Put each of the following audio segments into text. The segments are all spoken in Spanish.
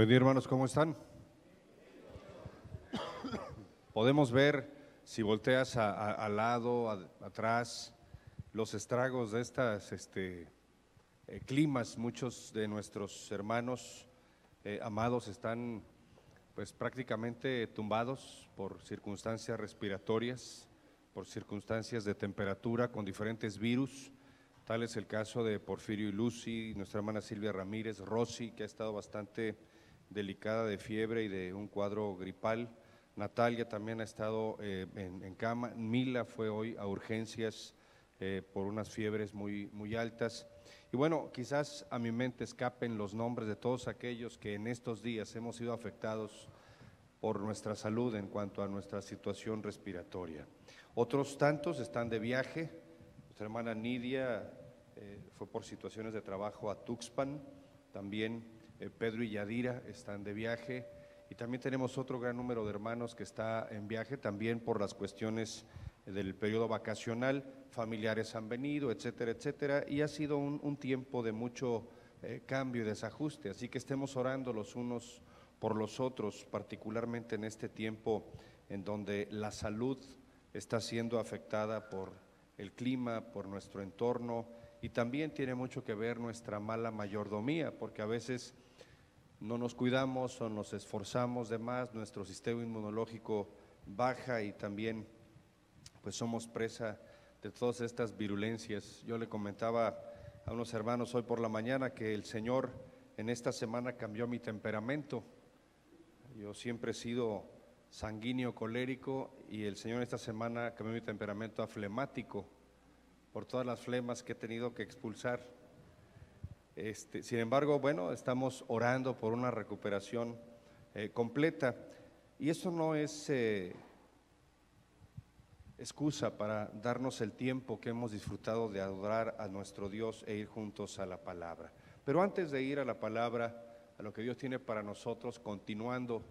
Buen día, hermanos, ¿cómo están? Podemos ver, si volteas al lado, atrás, los estragos de estas climas. Muchos de nuestros hermanos amados están pues prácticamente tumbados por circunstancias respiratorias, por circunstancias de temperatura con diferentes virus. Tal es el caso de Porfirio y Lucy, nuestra hermana Silvia Ramírez, Rosy, que ha estado bastante delicada de fiebre y de un cuadro gripal. Natalia también ha estado en cama. Mila fue hoy a urgencias por unas fiebres muy altas. Y bueno, quizás a mi mente escapen los nombres de todos aquellos que en estos días hemos sido afectados por nuestra salud en cuanto a nuestra situación respiratoria. Otros tantos están de viaje. Nuestra hermana Nidia fue por situaciones de trabajo a Tuxpan. También Pedro y Yadira están de viaje, y también tenemos otro gran número de hermanos que está en viaje también por las cuestiones del periodo vacacional. Familiares han venido, etcétera, etcétera, y ha sido un tiempo de mucho cambio y desajuste, así que estemos orando los unos por los otros, particularmente en este tiempo en donde la salud está siendo afectada por el clima, por nuestro entorno, y también tiene mucho que ver nuestra mala mayordomía, porque a veces no nos cuidamos o nos esforzamos de más, nuestro sistema inmunológico baja y también pues somos presa de todas estas virulencias. Yo le comentaba a unos hermanos hoy por la mañana que el Señor en esta semana cambió mi temperamento. Yo siempre he sido sanguíneo, colérico, y el Señor esta semana cambió mi temperamento a flemático por todas las flemas que he tenido que expulsar. Sin embargo, bueno, estamos orando por una recuperación completa, y eso no es excusa para darnos el tiempo que hemos disfrutado de adorar a nuestro Dios e ir juntos a la palabra. Pero antes de ir a la palabra, a lo que Dios tiene para nosotros, continuando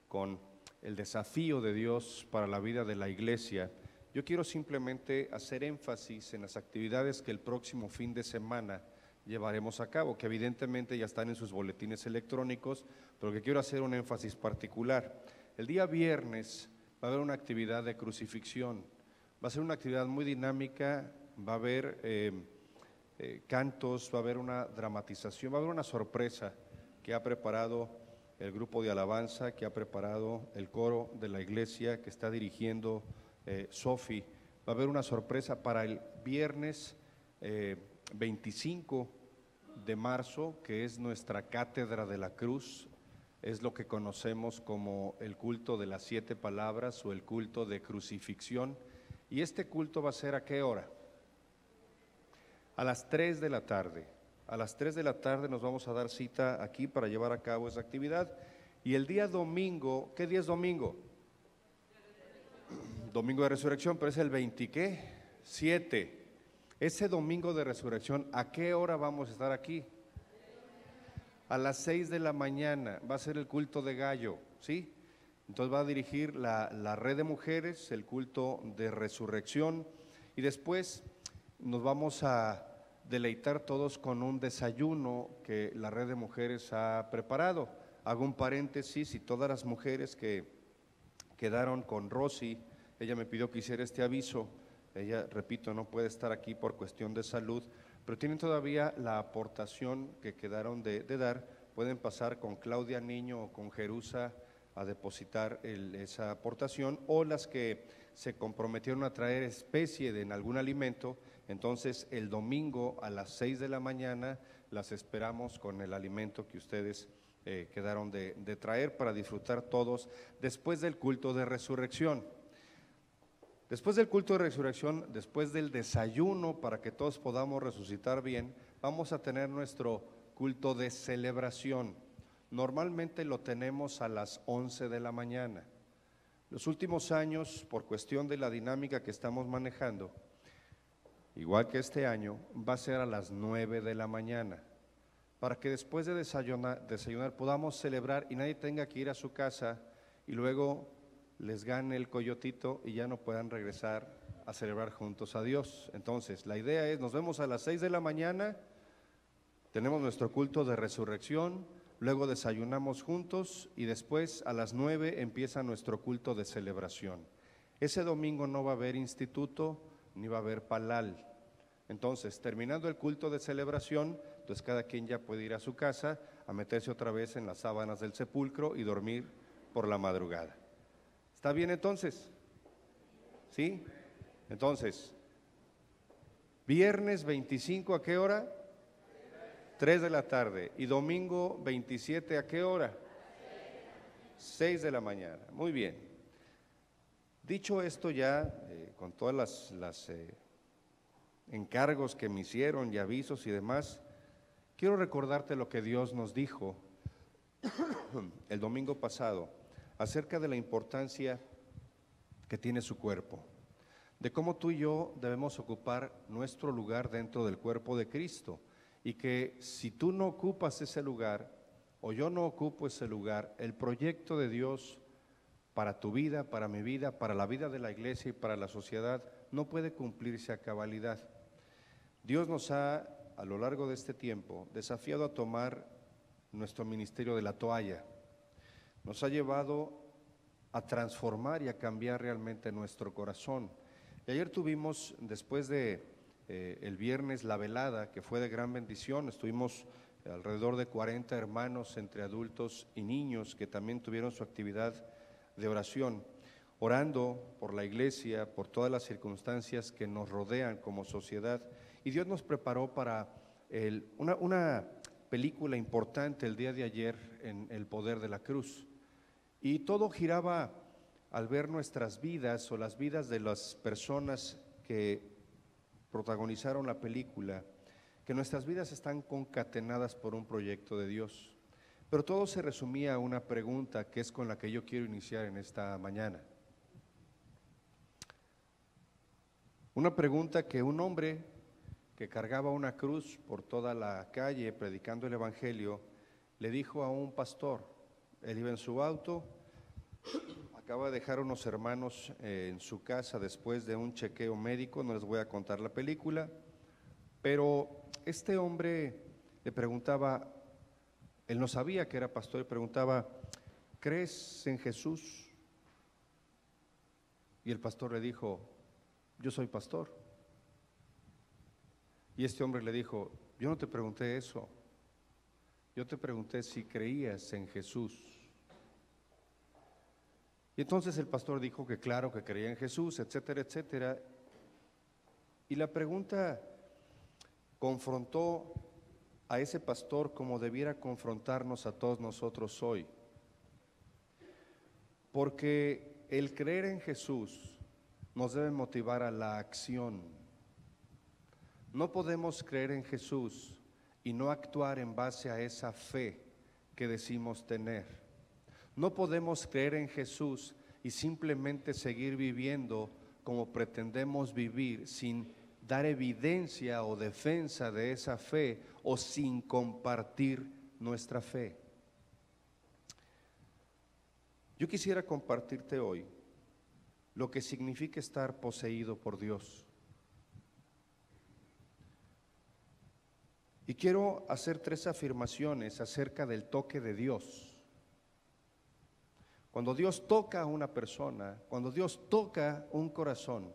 con el desafío de Dios para la vida de la iglesia, yo quiero simplemente hacer énfasis en las actividades que el próximo fin de semana llevaremos a cabo, que evidentemente ya están en sus boletines electrónicos, pero que quiero hacer un énfasis particular. El día viernes va a haber una actividad de crucifixión. Va a ser una actividad muy dinámica, va a haber cantos, va a haber una dramatización, va a haber una sorpresa que ha preparado el grupo de alabanza, que ha preparado el coro de la iglesia, que está dirigiendo Sofi. Va a haber una sorpresa para el viernes 25 de marzo, que es nuestra cátedra de la cruz. Es lo que conocemos como el culto de las 7 palabras o el culto de crucifixión. Y este culto va a ser ¿a qué hora? A las 3 de la tarde. A las 3 de la tarde nos vamos a dar cita aquí para llevar a cabo esa actividad. Y el día domingo, ¿qué día es domingo? Domingo de Resurrección, pero es el 27. Ese domingo de Resurrección, ¿a qué hora vamos a estar aquí? A las 6 de la mañana, va a ser el culto de gallo, ¿sí? Entonces va a dirigir la red de mujeres, el culto de Resurrección, y después nos vamos a deleitar todos con un desayuno que la red de mujeres ha preparado. Hago un paréntesis, y todas las mujeres que quedaron con Rosy, ella me pidió que hiciera este aviso. Ella, repito, no puede estar aquí por cuestión de salud, pero tienen todavía la aportación que quedaron de dar. Pueden pasar con Claudia Niño o con Jerusa a depositar esa aportación, o las que se comprometieron a traer especie en algún alimento. Entonces el domingo a las 6 de la mañana las esperamos con el alimento que ustedes quedaron de traer para disfrutar todos después del culto de resurrección. Después del culto de resurrección, después del desayuno, para que todos podamos resucitar bien, vamos a tener nuestro culto de celebración. Normalmente lo tenemos a las 11 de la mañana. Los últimos años, por cuestión de la dinámica que estamos manejando, igual que este año, va a ser a las 9 de la mañana, para que después de desayunar podamos celebrar y nadie tenga que ir a su casa y luego les gane el coyotito y ya no puedan regresar a celebrar juntos a Dios. Entonces, la idea es, nos vemos a las 6 de la mañana, tenemos nuestro culto de resurrección, luego desayunamos juntos y después a las 9 empieza nuestro culto de celebración. Ese domingo no va a haber instituto ni va a haber palal. Entonces, terminando el culto de celebración, entonces cada quien ya puede ir a su casa a meterse otra vez en las sábanas del sepulcro y dormir por la madrugada. ¿Está bien entonces? ¿Sí? Entonces, viernes 25, ¿a qué hora? 3 de la tarde. ¿Y domingo 27, a qué hora? 6 de la mañana. Muy bien. Dicho esto ya, con todas las encargos que me hicieron y avisos y demás, quiero recordarte lo que Dios nos dijo el domingo pasado acerca de la importancia que tiene su cuerpo, de cómo tú y yo debemos ocupar nuestro lugar dentro del cuerpo de Cristo, y que si tú no ocupas ese lugar o yo no ocupo ese lugar, el proyecto de Dios para tu vida, para mi vida, para la vida de la iglesia y para la sociedad no puede cumplirse a cabalidad. Dios nos ha, a lo largo de este tiempo, desafiado a tomar nuestro ministerio de la toalla. Nos ha llevado a transformar y a cambiar realmente nuestro corazón. Y ayer tuvimos, después de el viernes, la velada, que fue de gran bendición. Estuvimos alrededor de 40 hermanos entre adultos y niños que también tuvieron su actividad de oración, orando por la iglesia, por todas las circunstancias que nos rodean como sociedad. Y Dios nos preparó para una película importante el día de ayer en El Poder de la Cruz. Y todo giraba al ver nuestras vidas o las vidas de las personas que protagonizaron la película, que nuestras vidas están concatenadas por un proyecto de Dios. Pero todo se resumía a una pregunta que es con la que yo quiero iniciar en esta mañana. Una pregunta que un hombre que cargaba una cruz por toda la calle predicando el evangelio le dijo a un pastor. Él iba en su auto, acaba de dejar unos hermanos en su casa después de un chequeo médico, no les voy a contar la película, pero este hombre le preguntaba, él no sabía que era pastor, y preguntaba, ¿crees en Jesús? Y el pastor le dijo, yo soy pastor. Y este hombre le dijo, yo no te pregunté eso, yo te pregunté si creías en Jesús. Y entonces el pastor dijo que claro que creía en Jesús, etcétera, etcétera. Y la pregunta confrontó a ese pastor como debiera confrontarnos a todos nosotros hoy. Porque el creer en Jesús nos debe motivar a la acción. No podemos creer en Jesús y no actuar en base a esa fe que decimos tener. No podemos creer en Jesús y simplemente seguir viviendo como pretendemos vivir sin dar evidencia o defensa de esa fe o sin compartir nuestra fe. Yo quisiera compartirte hoy lo que significa estar poseído por Dios. Y quiero hacer 3 afirmaciones acerca del toque de Dios. Cuando Dios toca a una persona, cuando Dios toca un corazón,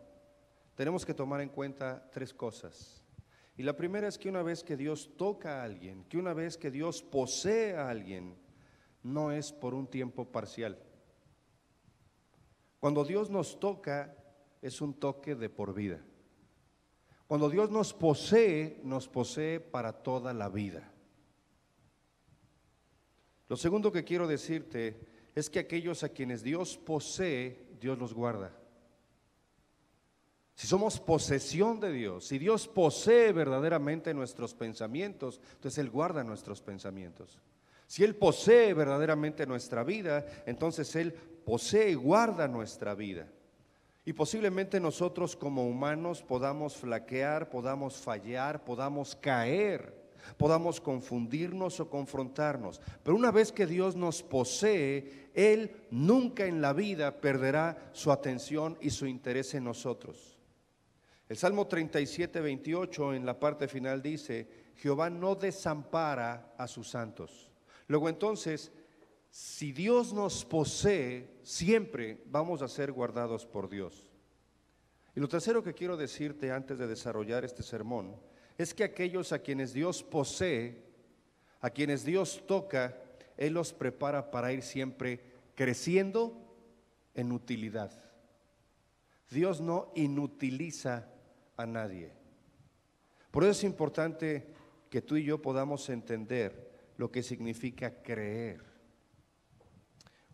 tenemos que tomar en cuenta 3 cosas. Y la primera es que una vez que Dios toca a alguien, que una vez que Dios posee a alguien, no es por un tiempo parcial. Cuando Dios nos toca, es un toque de por vida. Cuando Dios nos posee para toda la vida. Lo segundo que quiero decirte es que aquellos a quienes Dios posee, Dios los guarda. Si somos posesión de Dios, si Dios posee verdaderamente nuestros pensamientos, entonces Él guarda nuestros pensamientos. Si Él posee verdaderamente nuestra vida, entonces Él posee y guarda nuestra vida. Y posiblemente nosotros como humanos podamos flaquear, podamos fallar, podamos caer, podamos confundirnos o confrontarnos. Pero una vez que Dios nos posee, Él nunca en la vida perderá su atención y su interés en nosotros. El Salmo 37, 28 en la parte final dice, Jehová no desampara a sus santos. Luego entonces, si Dios nos posee, siempre vamos a ser guardados por Dios. Y lo tercero que quiero decirte antes de desarrollar este sermón es que aquellos a quienes Dios posee, a quienes Dios toca, Él los prepara para ir siempre creciendo en utilidad. Dios no inutiliza a nadie. Por eso es importante que tú y yo podamos entender lo que significa creer.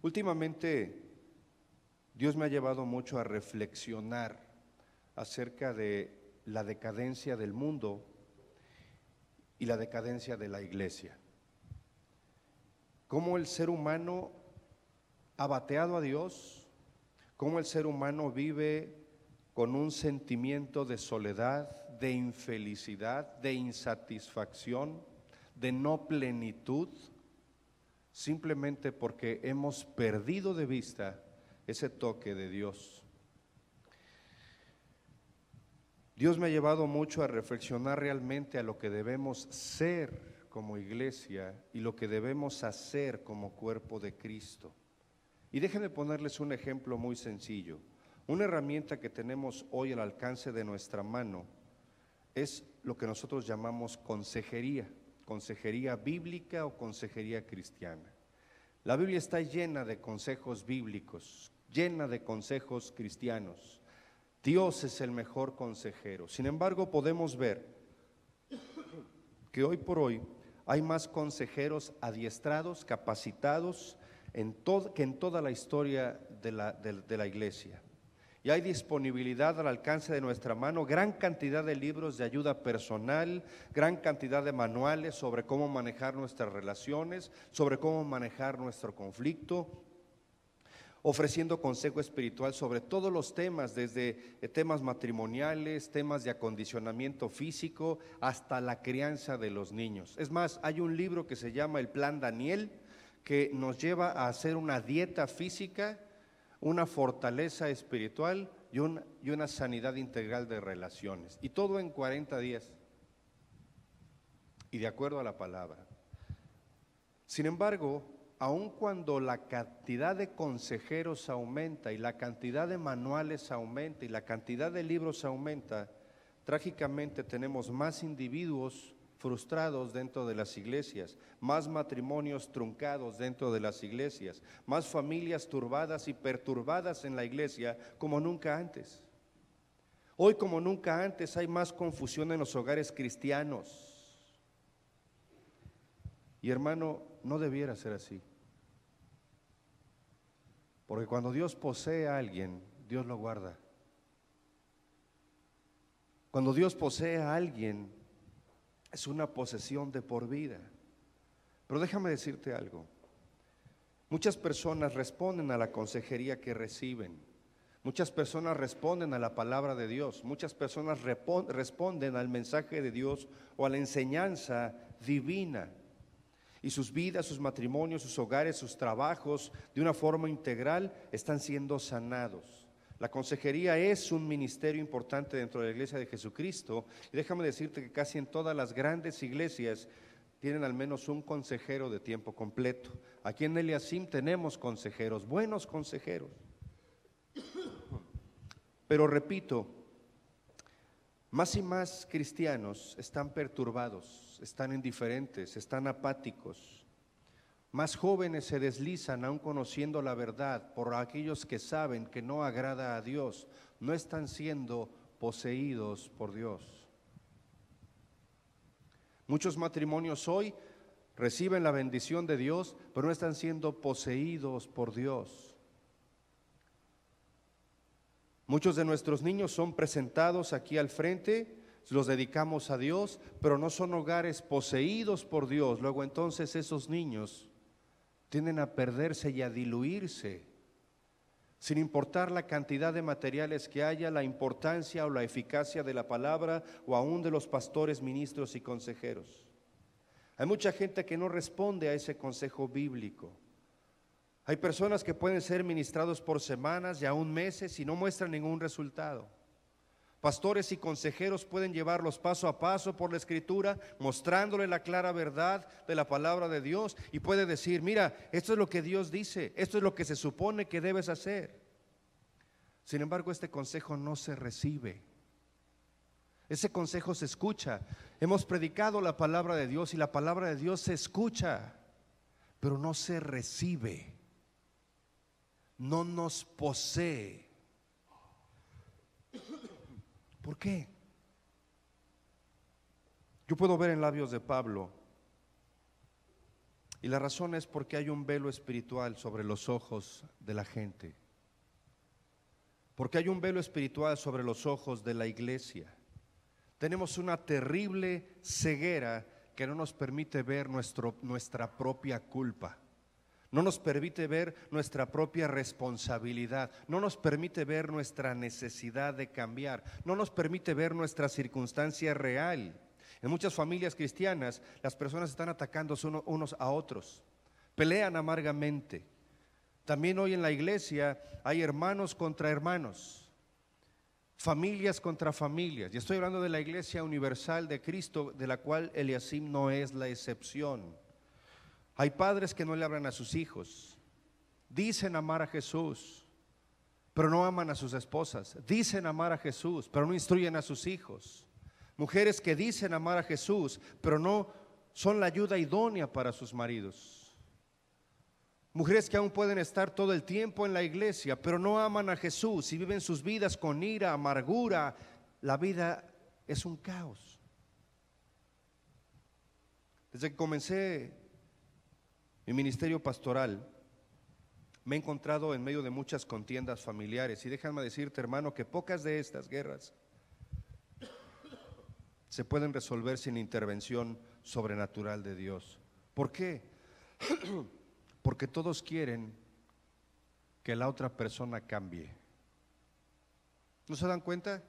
Últimamente, Dios me ha llevado mucho a reflexionar acerca de la decadencia del mundo y la decadencia de la iglesia. Cómo el ser humano ha bateado a Dios, cómo el ser humano vive con un sentimiento de soledad, de infelicidad, de insatisfacción, de no plenitud, simplemente porque hemos perdido de vista ese toque de Dios. Dios me ha llevado mucho a reflexionar realmente a lo que debemos ser como iglesia y lo que debemos hacer como cuerpo de Cristo. Y déjenme ponerles un ejemplo muy sencillo. Una herramienta que tenemos hoy al alcance de nuestra mano es lo que nosotros llamamos consejería bíblica o consejería cristiana. La Biblia está llena de consejos bíblicos, llena de consejos cristianos. Dios es el mejor consejero. Sin embargo, podemos ver que hoy por hoy hay más consejeros adiestrados, capacitados que en toda la historia de la iglesia. Y hay disponibilidad al alcance de nuestra mano, gran cantidad de libros de ayuda personal, gran cantidad de manuales sobre cómo manejar nuestras relaciones, sobre cómo manejar nuestro conflicto, ofreciendo consejo espiritual sobre todos los temas, desde temas matrimoniales, temas de acondicionamiento físico, hasta la crianza de los niños. Es más, hay un libro que se llama El Plan Daniel, que nos lleva a hacer una dieta física, una fortaleza espiritual y una sanidad integral de relaciones. Y todo en 40 días. Y de acuerdo a la palabra. Sin embargo, aun cuando la cantidad de consejeros aumenta y la cantidad de manuales aumenta y la cantidad de libros aumenta, trágicamente tenemos más individuos frustrados dentro de las iglesias, más matrimonios truncados dentro de las iglesias, más familias turbadas y perturbadas en la iglesia como nunca antes. Hoy como nunca antes hay más confusión en los hogares cristianos. Y hermano, no debiera ser así. Porque cuando Dios posee a alguien, Dios lo guarda. Cuando Dios posee a alguien, es una posesión de por vida. Pero déjame decirte algo. Muchas personas responden a la consejería que reciben. Muchas personas responden a la palabra de Dios. Muchas personas responden al mensaje de Dios o a la enseñanza divina. Y sus vidas, sus matrimonios, sus hogares, sus trabajos, de una forma integral, están siendo sanados. La consejería es un ministerio importante dentro de la iglesia de Jesucristo. Y déjame decirte que casi en todas las grandes iglesias tienen al menos un consejero de tiempo completo. Aquí en Eliasim tenemos consejeros, buenos consejeros. Pero repito, más y más cristianos están perturbados, están indiferentes, están apáticos. Más jóvenes se deslizan aún conociendo la verdad por aquellos que saben que no agrada a Dios, no están siendo poseídos por Dios. Muchos matrimonios hoy reciben la bendición de Dios, pero no están siendo poseídos por Dios. Muchos de nuestros niños son presentados aquí al frente, los dedicamos a Dios, pero no son hogares poseídos por Dios. Luego entonces esos niños tienden a perderse y a diluirse, sin importar la cantidad de materiales que haya, la importancia o la eficacia de la palabra o aún de los pastores, ministros y consejeros. Hay mucha gente que no responde a ese consejo bíblico. Hay personas que pueden ser ministrados por semanas y aún meses y no muestran ningún resultado. Pastores y consejeros pueden llevarlos paso a paso por la Escritura, mostrándole la clara verdad de la palabra de Dios, y puede decir: mira, esto es lo que Dios dice, esto es lo que se supone que debes hacer. Sin embargo, este consejo no se recibe. Ese consejo se escucha. Hemos predicado la palabra de Dios y la palabra de Dios se escucha, pero no se recibe. No nos posee. ¿Por qué? Yo puedo ver en labios de Pablo, y la razón es porque hay un velo espiritual sobre los ojos de la gente. Porque hay un velo espiritual sobre los ojos de la iglesia. Tenemos una terrible ceguera que no nos permite ver nuestra propia culpa. No nos permite ver nuestra propia responsabilidad. No nos permite ver nuestra necesidad de cambiar. No nos permite ver nuestra circunstancia real. En muchas familias cristianas, las personas están atacándose unos a otros. Pelean amargamente. También hoy en la iglesia hay hermanos contra hermanos. Familias contra familias. Y estoy hablando de la Iglesia Universal de Cristo, de la cual Eliasim no es la excepción. Hay padres que no le hablan a sus hijos. Dicen amar a Jesús, pero no aman a sus esposas. Dicen amar a Jesús, pero no instruyen a sus hijos. Mujeres que dicen amar a Jesús, pero no son la ayuda idónea para sus maridos. Mujeres que aún pueden estar todo el tiempo en la iglesia, pero no aman a Jesús y viven sus vidas con ira, amargura. La vida es un caos. Desde que comencé mi ministerio pastoral, me he encontrado en medio de muchas contiendas familiares, y déjame decirte, hermano, que pocas de estas guerras se pueden resolver sin intervención sobrenatural de Dios. ¿Por qué? Porque todos quieren que la otra persona cambie. ¿No se dan cuenta?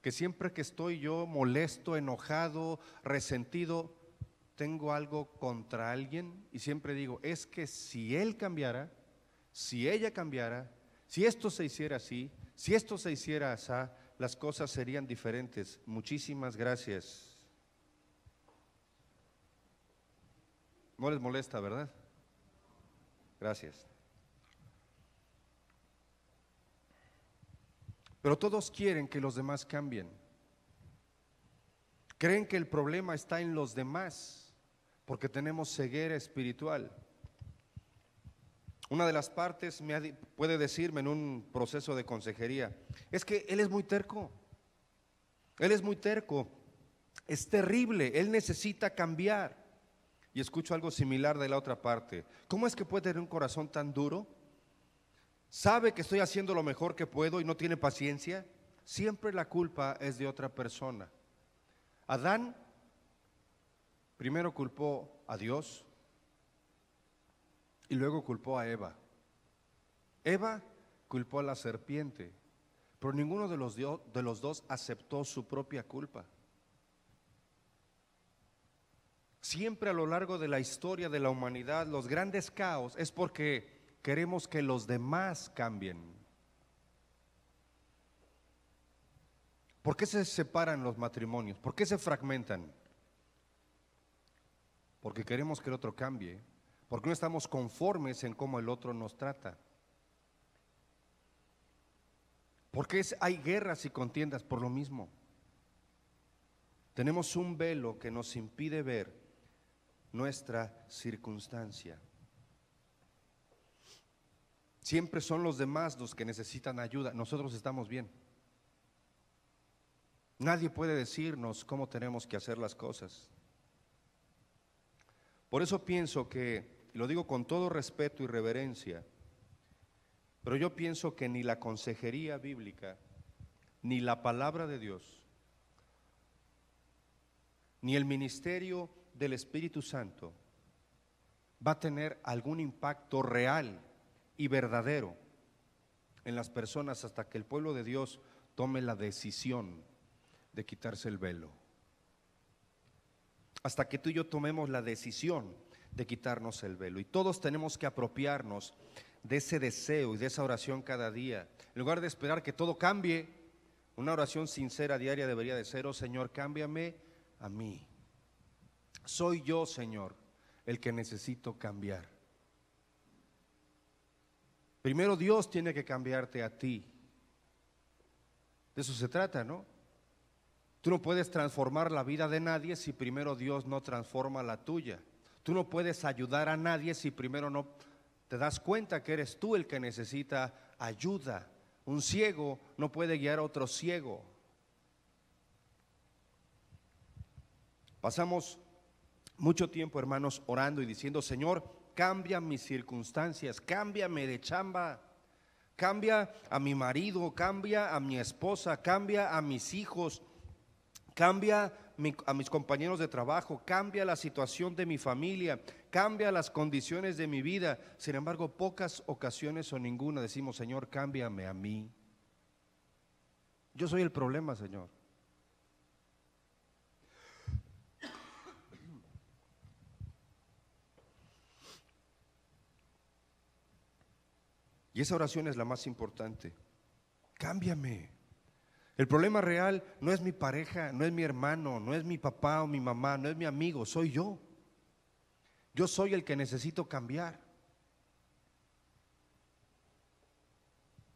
Que siempre que estoy yo molesto, enojado, resentido, tengo algo contra alguien, y siempre digo: es que si él cambiara, si ella cambiara, si esto se hiciera así, si esto se hiciera así, las cosas serían diferentes. Muchísimas gracias. No les molesta, ¿verdad? Gracias. Pero todos quieren que los demás cambien. Creen que el problema está en los demás, porque tenemos ceguera espiritual. Una de las partes puede decirme en un proceso de consejería: es que él es muy terco. Él es muy terco. Es terrible. Él necesita cambiar. Y escucho algo similar de la otra parte: ¿cómo es que puede tener un corazón tan duro? ¿Sabe que estoy haciendo lo mejor que puedo y no tiene paciencia? Siempre la culpa es de otra persona. Adán primero culpó a Dios y luego culpó a Eva. Eva culpó a la serpiente, pero ninguno de los dos aceptó su propia culpa. Siempre a lo largo de la historia de la humanidad, los grandes caos es porque queremos que los demás cambien. ¿Por qué se separan los matrimonios? ¿Por qué se fragmentan? Porque queremos que el otro cambie, porque no estamos conformes en cómo el otro nos trata. ¿Por qué hay guerras y contiendas? Por lo mismo. Tenemos un velo que nos impide ver nuestra circunstancia. Siempre son los demás los que necesitan ayuda. Nosotros estamos bien. Nadie puede decirnos cómo tenemos que hacer las cosas. Por eso pienso que, y lo digo con todo respeto y reverencia, pero yo pienso que ni la consejería bíblica, ni la palabra de Dios, ni el ministerio del Espíritu Santo va a tener algún impacto real y verdadero en las personas hasta que el pueblo de Dios tome la decisión de quitarse el velo. Hasta que tú y yo tomemos la decisión de quitarnos el velo. Y todos tenemos que apropiarnos de ese deseo y de esa oración cada día. En lugar de esperar que todo cambie, Una oración sincera diaria debería de ser: oh Señor, cámbiame a mí. Soy yo, Señor, el que necesito cambiar. Primero Dios tiene que cambiarte a ti. De eso se trata, ¿no? Tú no puedes transformar la vida de nadie si primero Dios no transforma la tuya. Tú no puedes ayudar a nadie si primero no te das cuenta que eres tú el que necesita ayuda. Un ciego no puede guiar a otro ciego. Pasamos mucho tiempo, hermanos, orando y diciendo: Señor, cambia mis circunstancias, cámbiame de chamba, cambia a mi marido, cambia a mi esposa, cambia a mis hijos, cambia a mis compañeros de trabajo, cambia la situación de mi familia, cambia las condiciones de mi vida. Sin embargo, pocas ocasiones o ninguna decimos: Señor, cámbiame a mí. Yo soy el problema, Señor. Y esa oración es la más importante. Cámbiame. El problema real no es mi pareja, no es mi hermano, no es mi papá o mi mamá, no es mi amigo, soy yo. Yo soy el que necesito cambiar.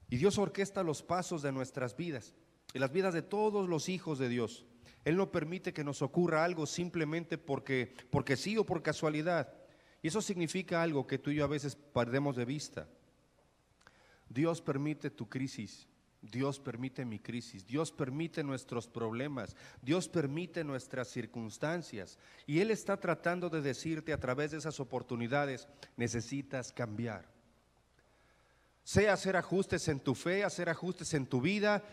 Y Dios orquesta los pasos de nuestras vidas y las vidas de todos los hijos de Dios. Él no permite que nos ocurra algo simplemente porque sí o por casualidad. Y eso significa algo que tú y yo a veces perdemos de vista. Dios permite tu crisis, Dios permite mi crisis, Dios permite nuestros problemas, Dios permite nuestras circunstancias. Y Él está tratando de decirte a través de esas oportunidades: necesitas cambiar. Sea hacer ajustes en tu fe, hacer ajustes en tu vida.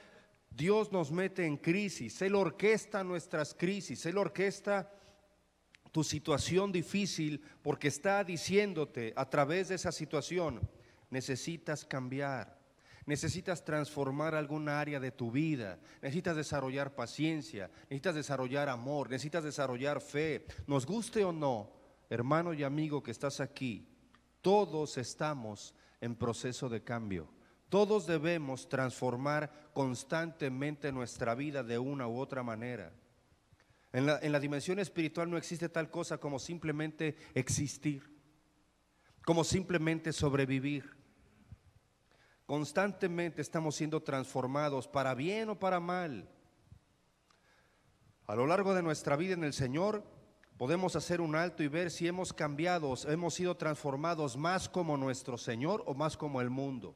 Dios nos mete en crisis, Él orquesta nuestras crisis, Él orquesta tu situación difícil porque está diciéndote a través de esa situación: necesitas cambiar, necesitas transformar alguna área de tu vida, necesitas desarrollar paciencia, necesitas desarrollar amor, necesitas desarrollar fe. Nos guste o no, hermano y amigo que estás aquí, todos estamos en proceso de cambio. Todos debemos transformar constantemente nuestra vida de una u otra manera. En la dimensión espiritual no existe tal cosa como simplemente existir, como simplemente sobrevivir. Constantemente estamos siendo transformados para bien o para mal. A lo largo de nuestra vida en el Señor podemos hacer un alto y ver si hemos cambiado, hemos sido transformados más como nuestro Señor o más como el mundo.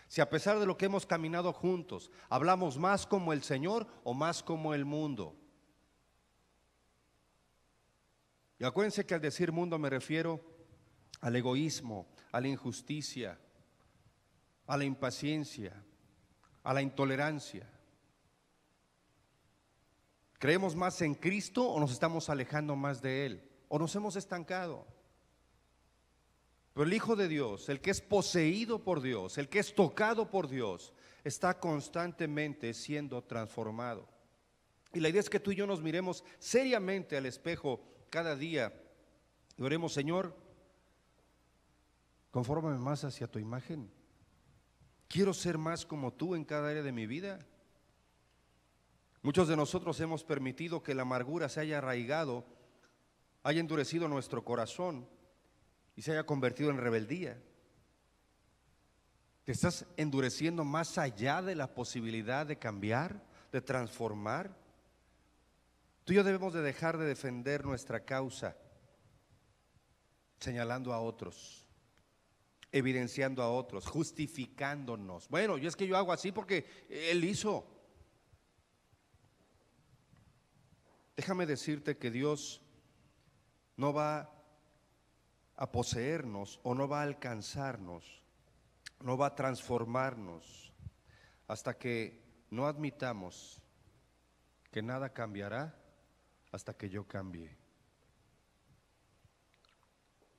Si a pesar de lo que hemos caminado juntos, hablamos más como el Señor o más como el mundo. Y acuérdense que al decir mundo me refiero al egoísmo, a la injusticia, a la impaciencia, a la intolerancia. ¿Creemos más en Cristo o nos estamos alejando más de Él? ¿O nos hemos estancado? Pero el Hijo de Dios, el que es poseído por Dios, el que es tocado por Dios, está constantemente siendo transformado. Y la idea es que tú y yo nos miremos seriamente al espejo cada día y oremos: Señor, confórmame más hacia tu imagen. Quiero ser más como tú en cada área de mi vida. Muchos de nosotros hemos permitido que la amargura se haya arraigado, haya endurecido nuestro corazón y se haya convertido en rebeldía. Te estás endureciendo más allá de la posibilidad de cambiar, de transformar. Tú y yo debemos de dejar de defender nuestra causa señalando a otros, evidenciando a otros, justificándonos. Bueno, yo es que yo hago así porque Él hizo. Déjame decirte que Dios no va a poseernos o no va a alcanzarnos, no va a transformarnos hasta que no admitamos que nada cambiará hasta que yo cambie.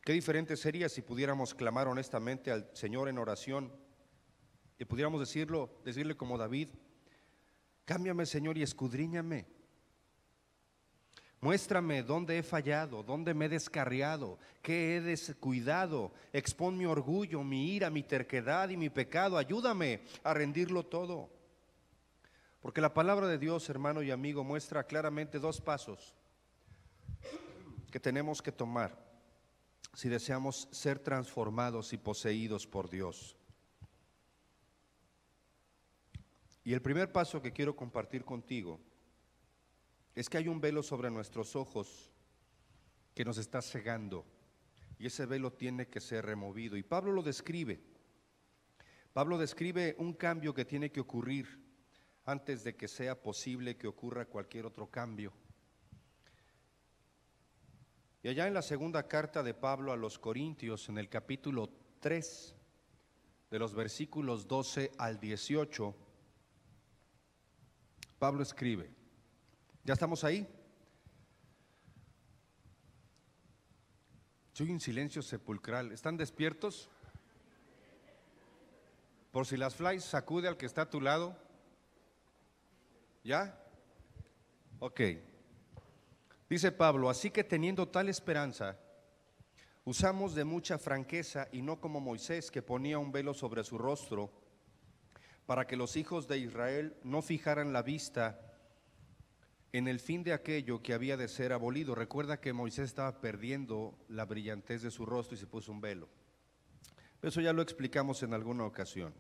Qué diferente sería si pudiéramos clamar honestamente al Señor en oración y pudiéramos decirle como David: cámbiame, Señor, y escudriñame. Muéstrame dónde he fallado, dónde me he descarriado, qué he descuidado. Expón mi orgullo, mi ira, mi terquedad y mi pecado. Ayúdame a rendirlo todo. Porque la palabra de Dios, hermano y amigo, muestra claramente dos pasos que tenemos que tomar si deseamos ser transformados y poseídos por Dios. Y el primer paso que quiero compartir contigo es que hay un velo sobre nuestros ojos que nos está cegando, y ese velo tiene que ser removido. Y Pablo lo describe. Pablo describe un cambio que tiene que ocurrir antes de que sea posible que ocurra cualquier otro cambio. Y allá en la segunda carta de Pablo a los Corintios, en el capítulo 3, de los versículos 12 al 18, Pablo escribe, ¿ya estamos ahí? Soy un silencio sepulcral. ¿Están despiertos? Por si las flies, sacude al que está a tu lado. ¿Ya? Ok. Dice Pablo, así que teniendo tal esperanza, usamos de mucha franqueza y no como Moisés, que ponía un velo sobre su rostro, para que los hijos de Israel no fijaran la vista en el fin de aquello que había de ser abolido. Recuerda que Moisés estaba perdiendo la brillantez de su rostro y se puso un velo. Eso ya lo explicamos en alguna ocasión.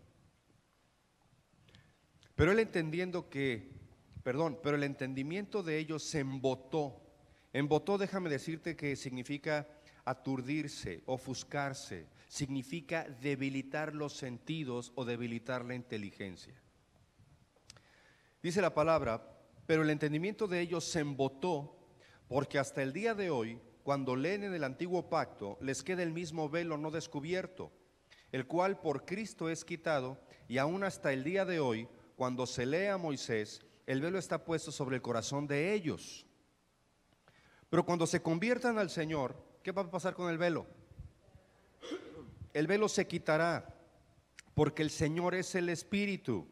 Pero el entendimiento de ellos se embotó. Embotó, déjame decirte que significa aturdirse, ofuscarse, significa debilitar los sentidos o debilitar la inteligencia. Dice la palabra, pero el entendimiento de ellos se embotó, porque hasta el día de hoy, cuando leen en el antiguo pacto, les queda el mismo velo no descubierto, el cual por Cristo es quitado, y aún hasta el día de hoy, cuando se lee a Moisés, el velo está puesto sobre el corazón de ellos. Pero cuando se conviertan al Señor, ¿qué va a pasar con el velo? El velo se quitará, porque el Señor es el Espíritu.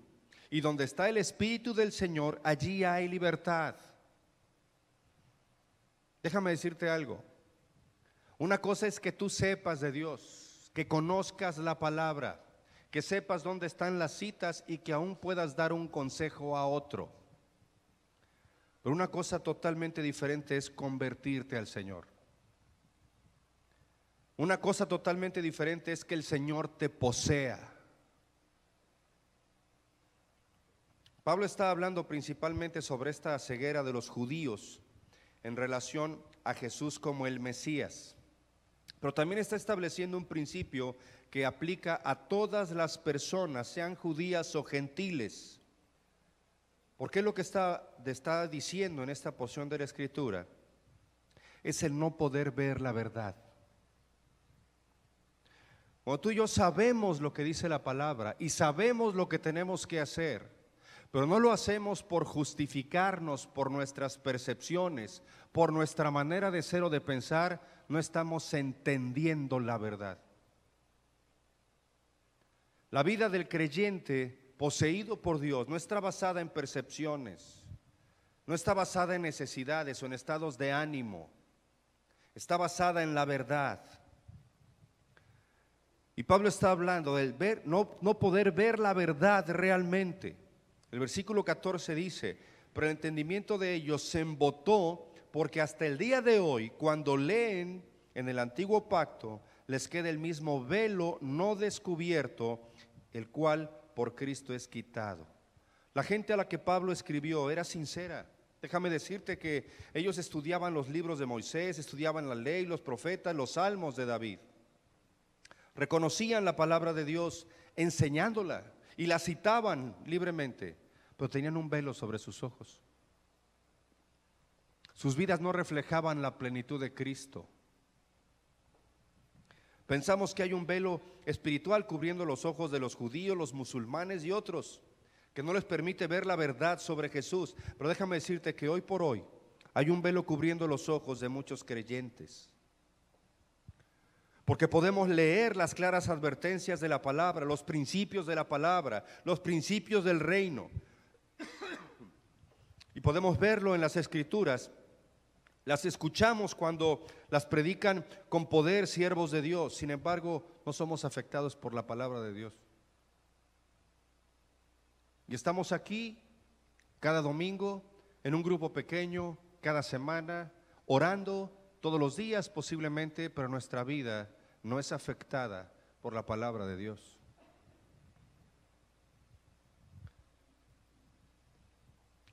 Y donde está el Espíritu del Señor, allí hay libertad. Déjame decirte algo. Una cosa es que tú sepas de Dios, que conozcas la palabra, que sepas dónde están las citas y que aún puedas dar un consejo a otro. Pero una cosa totalmente diferente es convertirte al Señor. Una cosa totalmente diferente es que el Señor te posea. Pablo está hablando principalmente sobre esta ceguera de los judíos en relación a Jesús como el Mesías, pero también está estableciendo un principio que aplica a todas las personas, sean judías o gentiles. Porque lo que está diciendo en esta porción de la Escritura es el no poder ver la verdad. Cuando tú y yo sabemos lo que dice la palabra y sabemos lo que tenemos que hacer, pero no lo hacemos por justificarnos, por nuestras percepciones, por nuestra manera de ser o de pensar, no estamos entendiendo la verdad. La vida del creyente poseído por Dios no está basada en percepciones, no está basada en necesidades o en estados de ánimo, está basada en la verdad. Y Pablo está hablando del no poder ver la verdad realmente. El versículo 14 dice, pero el entendimiento de ellos se embotó, porque hasta el día de hoy, cuando leen en el antiguo pacto, les queda el mismo velo no descubierto, el cual por Cristo es quitado. La gente a la que Pablo escribió era sincera. Déjame decirte que ellos estudiaban los libros de Moisés, estudiaban la ley, los profetas, los salmos de David. Reconocían la palabra de Dios enseñándola y la citaban libremente, pero tenían un velo sobre sus ojos. Sus vidas no reflejaban la plenitud de Cristo. Pensamos que hay un velo espiritual cubriendo los ojos de los judíos, los musulmanes y otros, que no les permite ver la verdad sobre Jesús. Pero déjame decirte que hoy por hoy hay un velo cubriendo los ojos de muchos creyentes. Porque podemos leer las claras advertencias de la palabra, los principios de la palabra, los principios del reino. Y podemos verlo en las Escrituras. Las escuchamos cuando las predican con poder siervos de Dios. Sin embargo, no somos afectados por la palabra de Dios. Y estamos aquí cada domingo, en un grupo pequeño, cada semana, orando todos los días posiblemente, pero nuestra vida no es afectada por la palabra de Dios.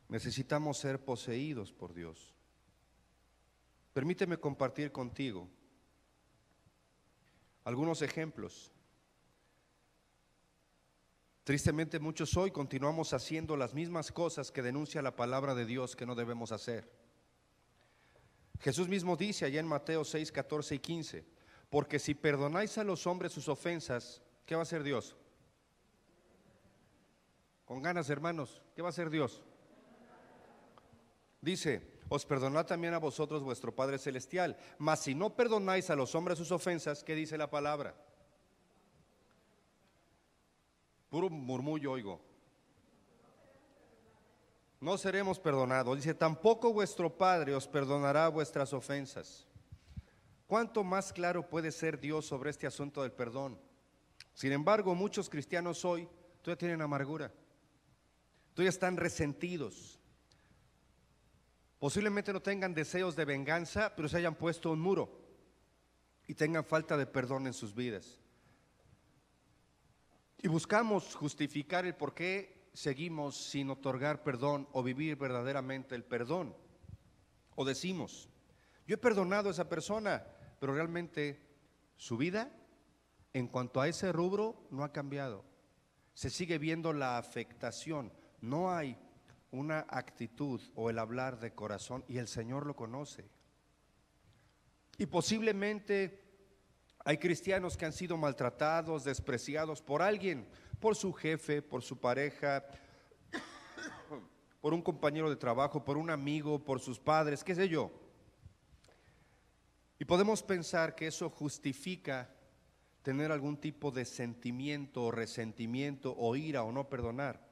Necesitamos ser poseídos por Dios. Permíteme compartir contigo algunos ejemplos. Tristemente muchos hoy continuamos haciendo las mismas cosas que denuncia la palabra de Dios que no debemos hacer. Jesús mismo dice allá en Mateo 6, 14 y 15, porque si perdonáis a los hombres sus ofensas, ¿qué va a hacer Dios? Con ganas, hermanos, ¿qué va a hacer Dios? Dice, os perdonad también a vosotros vuestro Padre Celestial, mas si no perdonáis a los hombres sus ofensas, ¿qué dice la palabra? Puro murmullo oigo. No seremos perdonados. Dice, tampoco vuestro Padre os perdonará vuestras ofensas. ¿Cuánto más claro puede ser Dios sobre este asunto del perdón? Sin embargo, muchos cristianos hoy todavía tienen amargura, todavía están resentidos. Posiblemente no tengan deseos de venganza, pero se hayan puesto un muro y tengan falta de perdón en sus vidas. Y buscamos justificar el por qué seguimos sin otorgar perdón o vivir verdaderamente el perdón. O decimos, yo he perdonado a esa persona, pero realmente su vida en cuanto a ese rubro no ha cambiado. Se sigue viendo la afectación, no hay una actitud o el hablar de corazón, y el Señor lo conoce. Y posiblemente hay cristianos que han sido maltratados, despreciados por alguien, por su jefe, por su pareja, por un compañero de trabajo, por un amigo, por sus padres, qué sé yo. Y podemos pensar que eso justifica tener algún tipo de sentimiento o resentimiento o ira o no perdonar.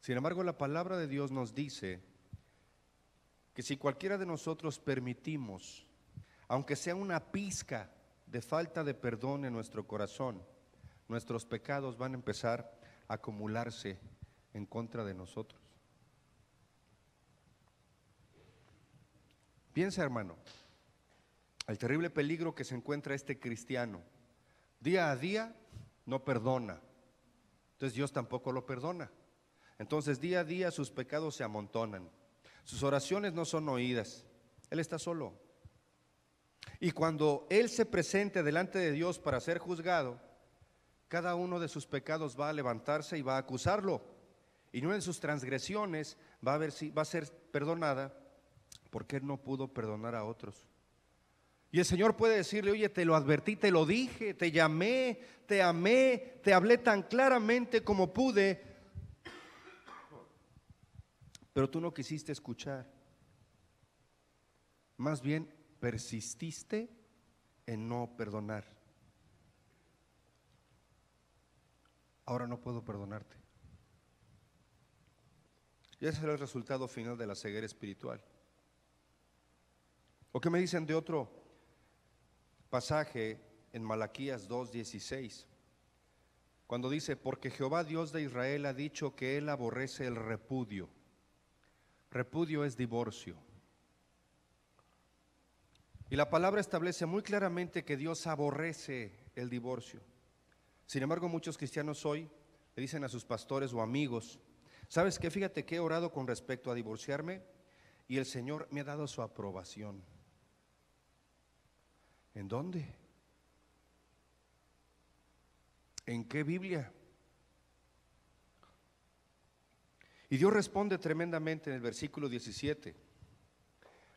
Sin embargo, la palabra de Dios nos dice que si cualquiera de nosotros permitimos, aunque sea una pizca de falta de perdón en nuestro corazón, nuestros pecados van a empezar a acumularse en contra de nosotros. Piensa, hermano, el terrible peligro que se encuentra este cristiano. Día a día no perdona, entonces Dios tampoco lo perdona. Entonces día a día sus pecados se amontonan, sus oraciones no son oídas, él está solo. Y cuando él se presente delante de Dios para ser juzgado, cada uno de sus pecados va a levantarse y va a acusarlo. Y una de sus transgresiones va a ser perdonada porque él no pudo perdonar a otros. Y el Señor puede decirle, oye, te lo advertí, te lo dije, te llamé, te amé, te hablé tan claramente como pude, pero tú no quisiste escuchar. Más bien persististe en no perdonar. Ahora no puedo perdonarte. Y ese será el resultado final de la ceguera espiritual. ¿O qué me dicen de otro pasaje en Malaquías 2:16? Cuando dice, porque Jehová Dios de Israel ha dicho que él aborrece el repudio. Repudio es divorcio. Y la palabra establece muy claramente que Dios aborrece el divorcio. Sin embargo, muchos cristianos hoy le dicen a sus pastores o amigos, ¿sabes qué? Fíjate que he orado con respecto a divorciarme y el Señor me ha dado su aprobación. ¿En dónde? ¿En qué Biblia? Y Dios responde tremendamente en el versículo 17.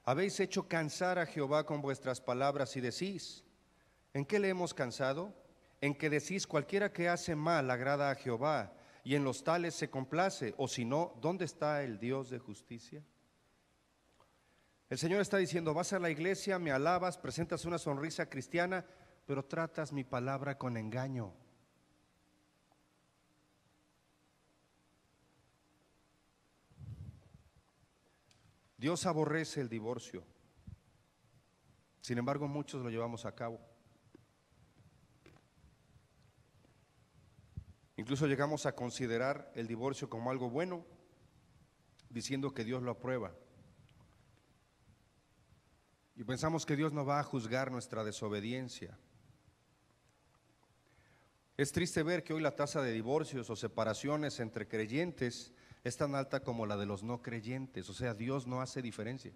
Habéis hecho cansar a Jehová con vuestras palabras y decís, ¿en qué le hemos cansado? En que decís, cualquiera que hace mal agrada a Jehová, y en los tales se complace, o si no, ¿dónde está el Dios de justicia? El Señor está diciendo, vas a la iglesia, me alabas, presentas una sonrisa cristiana, pero tratas mi palabra con engaño. Dios aborrece el divorcio. Sin embargo, muchos lo llevamos a cabo. Incluso llegamos a considerar el divorcio como algo bueno. diciendo que Dios lo aprueba. Y pensamos que Dios no va a juzgar nuestra desobediencia. Es triste ver que hoy la tasa de divorcios o separaciones entre creyentes es tan alta como la de los no creyentes. O sea, Dios no hace diferencia.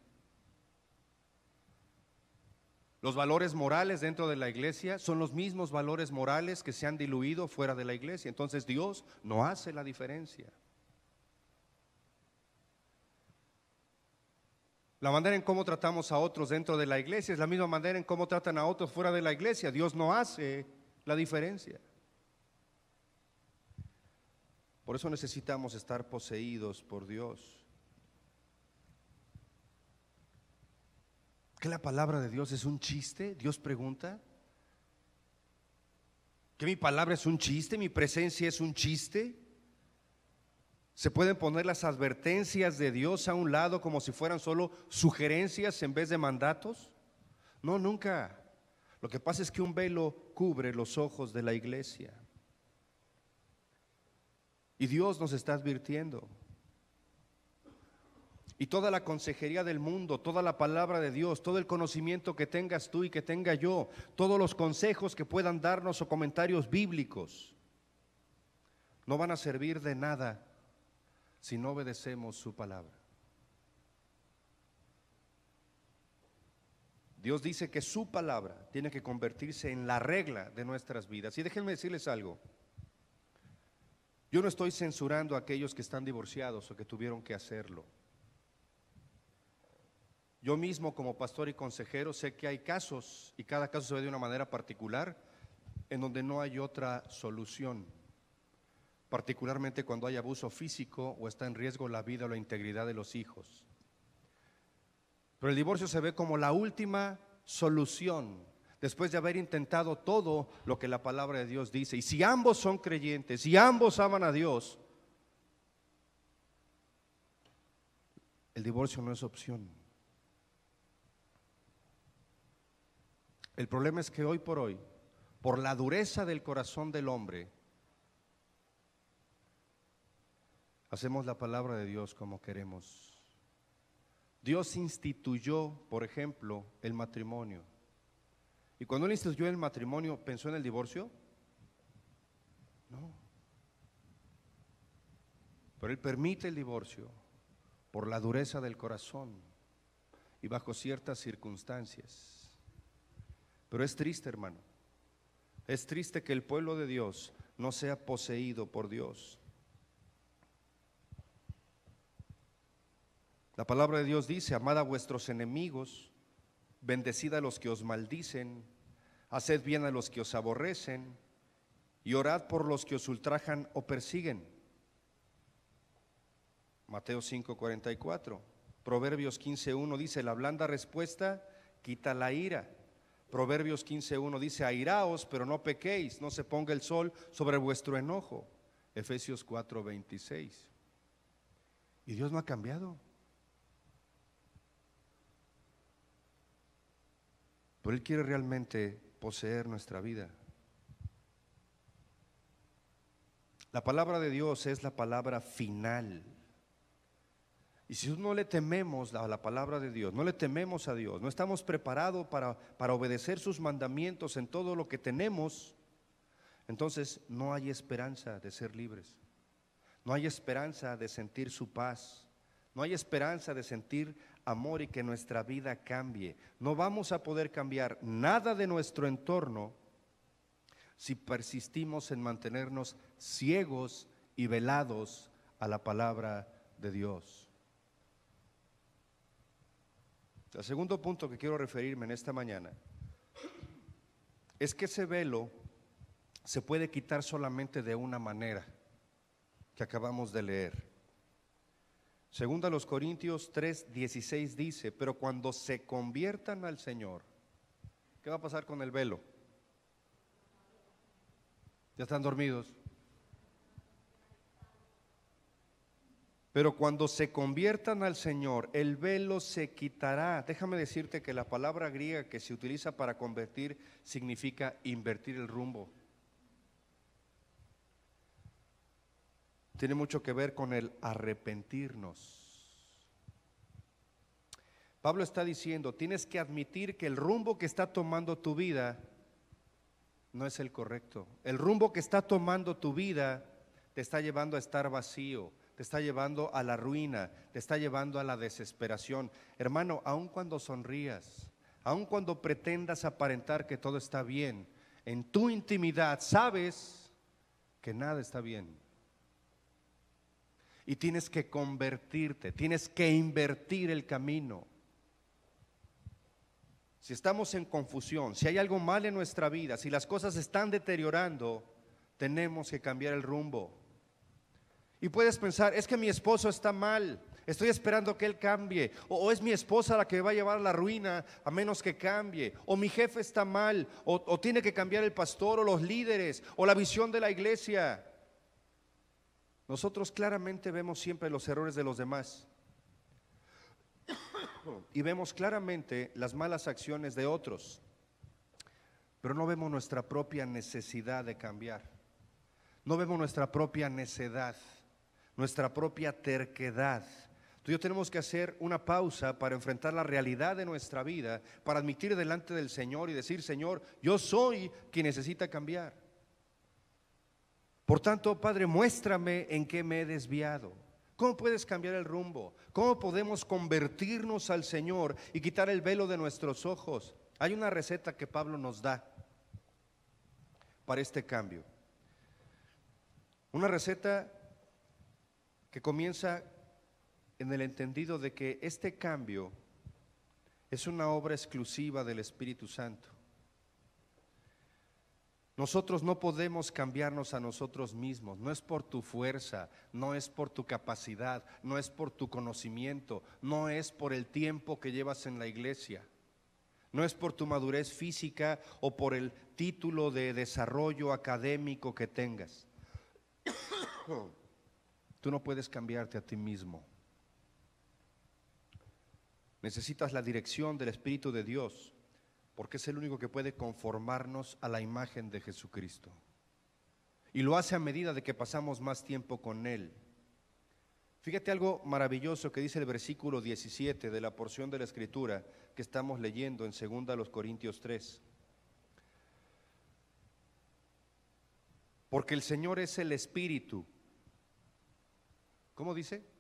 Los valores morales dentro de la iglesia son los mismos valores morales que se han diluido fuera de la iglesia. Entonces Dios no hace la diferencia. La manera en cómo tratamos a otros dentro de la iglesia es la misma manera en cómo tratan a otros fuera de la iglesia. Dios no hace la diferencia. Por eso necesitamos estar poseídos por Dios. ¿Que la palabra de Dios es un chiste? Dios pregunta. ¿Que mi palabra es un chiste? ¿Mi presencia es un chiste? ¿Se pueden poner las advertencias de Dios a un lado como si fueran solo sugerencias en vez de mandatos? No, nunca. Lo que pasa es que un velo cubre los ojos de la iglesia. Y Dios nos está advirtiendo. Y toda la consejería del mundo, toda la palabra de Dios, todo el conocimiento que tengas tú y que tenga yo, todos los consejos que puedan darnos o comentarios bíblicos, no van a servir de nada si no obedecemos su palabra. Dios dice que su palabra tiene que convertirse en la regla de nuestras vidas. Y déjenme decirles algo. Yo no estoy censurando a aquellos que están divorciados o que tuvieron que hacerlo. Yo mismo como pastor y consejero sé que hay casos, y cada caso se ve de una manera particular, en donde no hay otra solución, particularmente cuando hay abuso físico o está en riesgo la vida o la integridad de los hijos. Pero el divorcio se ve como la última solución, después de haber intentado todo lo que la palabra de Dios dice. Y si ambos son creyentes, si ambos aman a Dios, el divorcio no es opción. El problema es que hoy por hoy, por la dureza del corazón del hombre, hacemos la palabra de Dios como queremos. Dios instituyó, por ejemplo, el matrimonio. Y cuando Él instituyó el matrimonio, ¿pensó en el divorcio? No. Pero Él permite el divorcio por la dureza del corazón y bajo ciertas circunstancias. Pero es triste, hermano. Es triste que el pueblo de Dios no sea poseído por Dios. La palabra de Dios dice: amad a vuestros enemigos, bendecid a los que os maldicen, haced bien a los que os aborrecen y orad por los que os ultrajan o persiguen. Mateo 5:44. Proverbios 15:1 dice: la blanda respuesta quita la ira. Proverbios 15:1 dice: airaos, pero no pequéis, no se ponga el sol sobre vuestro enojo. Efesios 4:26. Y Dios no ha cambiado. Pero Él quiere realmente poseer nuestra vida. La palabra de Dios es la palabra final. Y si no le tememos a la palabra de Dios, no le tememos a Dios, no estamos preparados para obedecer sus mandamientos en todo lo que tenemos, entonces no hay esperanza de ser libres. No hay esperanza de sentir su paz. No hay esperanza de sentir amor y que nuestra vida cambie. No vamos a poder cambiar nada de nuestro entorno si persistimos en mantenernos ciegos y velados a la palabra de Dios. El segundo punto que quiero referirme en esta mañana es que ese velo se puede quitar solamente de una manera que acabamos de leer. Segunda a los Corintios 3:16 dice: pero cuando se conviertan al Señor, ¿qué va a pasar con el velo? ¿Ya están dormidos? Pero cuando se conviertan al Señor, el velo se quitará. Déjame decirte que la palabra griega que se utiliza para convertir significa invertir el rumbo. Tiene mucho que ver con el arrepentirnos. Pablo está diciendo, tienes que admitir que el rumbo que está tomando tu vida no es el correcto. El rumbo que está tomando tu vida te está llevando a estar vacío, te está llevando a la ruina, te está llevando a la desesperación. Hermano, aun cuando sonrías, aun cuando pretendas aparentar que todo está bien, en tu intimidad sabes que nada está bien. Y tienes que convertirte, tienes que invertir el camino. Si estamos en confusión, si hay algo mal en nuestra vida, si las cosas se están deteriorando, tenemos que cambiar el rumbo. Y puedes pensar, es que mi esposo está mal, estoy esperando que él cambie, o es mi esposa la que va a llevar a la ruina a menos que cambie, o mi jefe está mal, o tiene que cambiar el pastor o los líderes, o la visión de la iglesia. Nosotros claramente vemos siempre los errores de los demás. Y vemos claramente las malas acciones de otros, pero no vemos nuestra propia necesidad de cambiar. No vemos nuestra propia necedad, nuestra propia terquedad. Tú y yo tenemos que hacer una pausa para enfrentar la realidad de nuestra vida, para admitir delante del Señor y decir, Señor, yo soy quien necesita cambiar. Por tanto, Padre, muéstrame en qué me he desviado. ¿Cómo puedes cambiar el rumbo? ¿Cómo podemos convertirnos al Señor y quitar el velo de nuestros ojos? Hay una receta que Pablo nos da para este cambio. Una receta que comienza en el entendido de que este cambio es una obra exclusiva del Espíritu Santo. Nosotros no podemos cambiarnos a nosotros mismos, no es por tu fuerza, no es por tu capacidad, no es por tu conocimiento, no es por el tiempo que llevas en la iglesia, no es por tu madurez física o por el título de desarrollo académico que tengas. Tú no puedes cambiarte a ti mismo. Necesitas la dirección del Espíritu de Dios, porque es el único que puede conformarnos a la imagen de Jesucristo. Y lo hace a medida de que pasamos más tiempo con Él. Fíjate algo maravilloso que dice el versículo 17 de la porción de la Escritura que estamos leyendo en 2 Corintios 3. Porque el Señor es el Espíritu. ¿Cómo dice?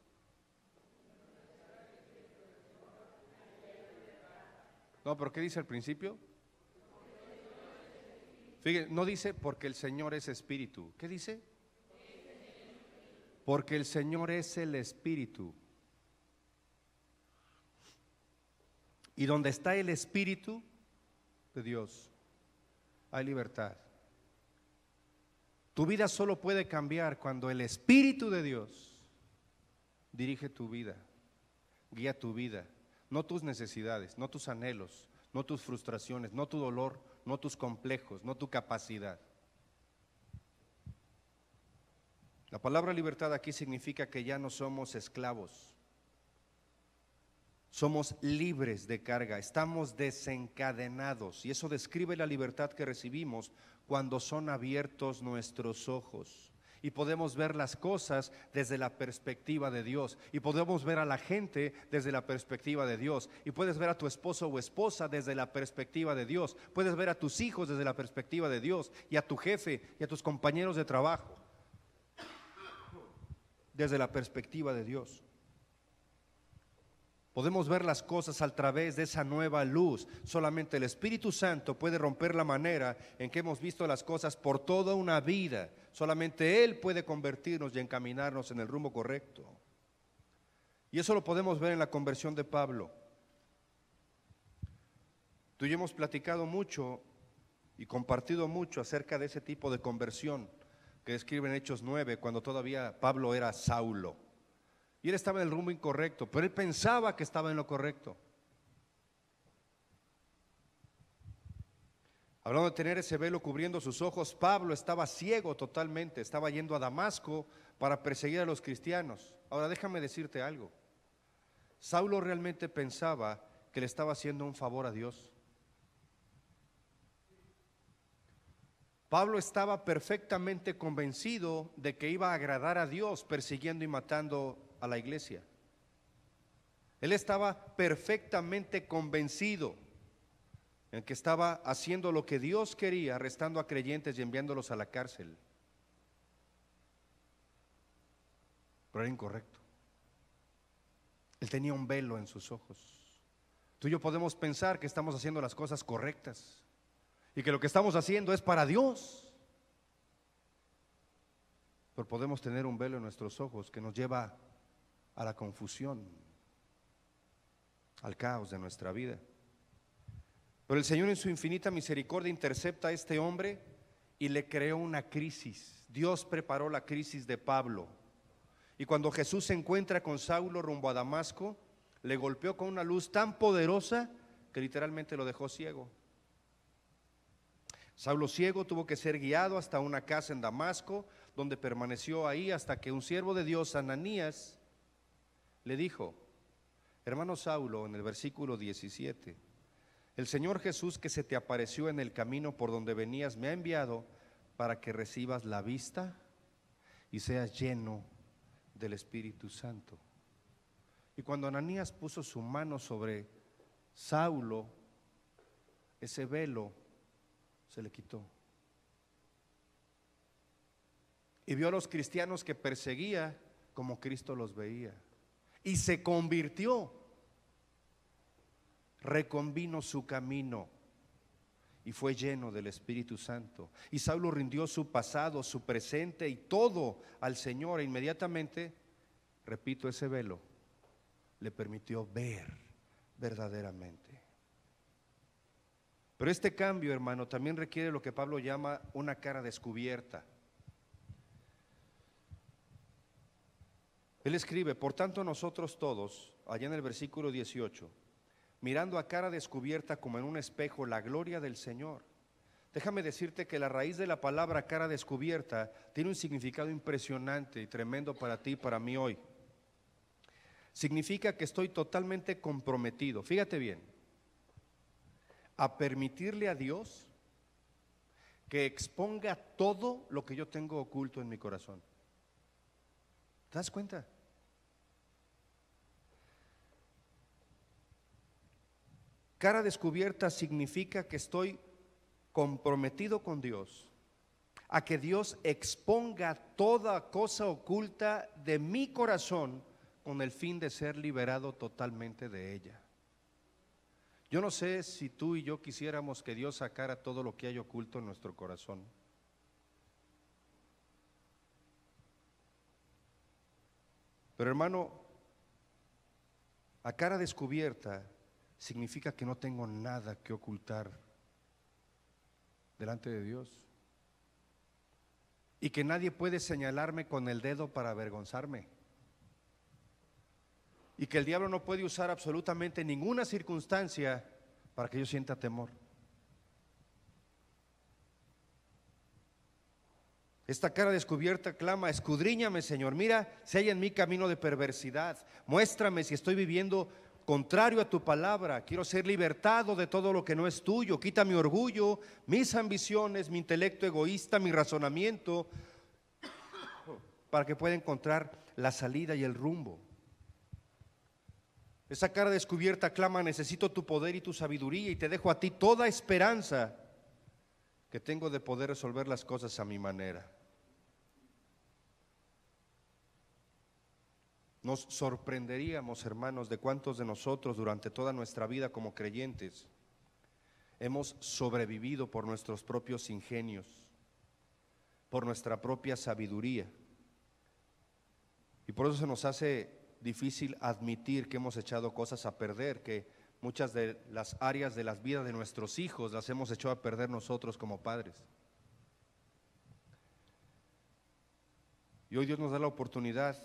No, pero ¿qué dice al principio? Fíjense, no dice porque el Señor es Espíritu. ¿Qué dice? Porque el Señor es el Espíritu. Y donde está el Espíritu de Dios, hay libertad. Tu vida solo puede cambiar cuando el Espíritu de Dios dirige tu vida, guía tu vida. No tus necesidades, no tus anhelos, no tus frustraciones, no tu dolor, no tus complejos, no tu capacidad. La palabra libertad aquí significa que ya no somos esclavos, somos libres de carga, estamos desencadenados, y eso describe la libertad que recibimos cuando son abiertos nuestros ojos. Y podemos ver las cosas desde la perspectiva de Dios, y podemos ver a la gente desde la perspectiva de Dios, y puedes ver a tu esposo o esposa desde la perspectiva de Dios, puedes ver a tus hijos desde la perspectiva de Dios, y a tu jefe y a tus compañeros de trabajo desde la perspectiva de Dios. Podemos ver las cosas a través de esa nueva luz. Solamente el Espíritu Santo puede romper la manera en que hemos visto las cosas por toda una vida. Solamente Él puede convertirnos y encaminarnos en el rumbo correcto. Y eso lo podemos ver en la conversión de Pablo. Tú y yo hemos platicado mucho y compartido mucho acerca de ese tipo de conversión que describe en Hechos 9, cuando todavía Pablo era Saulo. Y él estaba en el rumbo incorrecto, pero él pensaba que estaba en lo correcto. Hablando de tener ese velo cubriendo sus ojos, Pablo estaba ciego totalmente, estaba yendo a Damasco para perseguir a los cristianos. Ahora déjame decirte algo. Saulo realmente pensaba que le estaba haciendo un favor a Dios. Pablo estaba perfectamente convencido de que iba a agradar a Dios persiguiendo y matando a la iglesia. Él estaba perfectamente convencido en que estaba haciendo lo que Dios quería, arrestando a creyentes y enviándolos a la cárcel. Pero era incorrecto. Él tenía un velo en sus ojos. Tú y yo podemos pensar que estamos haciendo las cosas correctas y que lo que estamos haciendo es para Dios. Pero podemos tener un velo en nuestros ojos que nos lleva a la confusión, al caos de nuestra vida. Pero el Señor en su infinita misericordia intercepta a este hombre y le creó una crisis. Dios preparó la crisis de Pablo. Y cuando Jesús se encuentra con Saulo rumbo a Damasco, le golpeó con una luz tan poderosa que literalmente lo dejó ciego. Saulo ciego tuvo que ser guiado hasta una casa en Damasco, donde permaneció ahí hasta que un siervo de Dios, Ananías, le dijo: hermano Saulo, en el versículo 17, el Señor Jesús que se te apareció en el camino por donde venías me ha enviado para que recibas la vista y seas lleno del Espíritu Santo. Y cuando Ananías puso su mano sobre Saulo, ese velo se le quitó. Y vio a los cristianos que perseguía como Cristo los veía. Y se convirtió, reconvino su camino y fue lleno del Espíritu Santo. Y Saulo rindió su pasado, su presente y todo al Señor. E inmediatamente, repito, ese velo le permitió ver verdaderamente. Pero este cambio, hermano, también requiere lo que Pablo llama una cara descubierta. Él escribe: por tanto nosotros todos, allá en el versículo 18, mirando a cara descubierta como en un espejo la gloria del Señor. Déjame decirte que la raíz de la palabra cara descubierta tiene un significado impresionante y tremendo para ti y para mí hoy. Significa que estoy totalmente comprometido, fíjate bien, a permitirle a Dios que exponga todo lo que yo tengo oculto en mi corazón. ¿Te das cuenta? Cara descubierta significa que estoy comprometido con Dios a que Dios exponga toda cosa oculta de mi corazón con el fin de ser liberado totalmente de ella. Yo no sé si tú y yo quisiéramos que Dios sacara todo lo que hay oculto en nuestro corazón. Pero hermano, a cara descubierta significa que no tengo nada que ocultar delante de Dios y que nadie puede señalarme con el dedo para avergonzarme y que el diablo no puede usar absolutamente ninguna circunstancia para que yo sienta temor. Esta cara descubierta clama: escudriñame, Señor, mira si hay en mí camino de perversidad, muéstrame si estoy viviendo contrario a tu palabra, quiero ser libertado de todo lo que no es tuyo, quita mi orgullo, mis ambiciones, mi intelecto egoísta, mi razonamiento, para que pueda encontrar la salida y el rumbo. Esa cara descubierta clama: necesito tu poder y tu sabiduría, y te dejo a ti toda esperanza que tengo de poder resolver las cosas a mi manera. Nos sorprenderíamos, hermanos, de cuántos de nosotros durante toda nuestra vida como creyentes hemos sobrevivido por nuestros propios ingenios, por nuestra propia sabiduría. Y por eso se nos hace difícil admitir que hemos echado cosas a perder, que muchas de las áreas de las vidas de nuestros hijos las hemos echado a perder nosotros como padres. Y hoy Dios nos da la oportunidad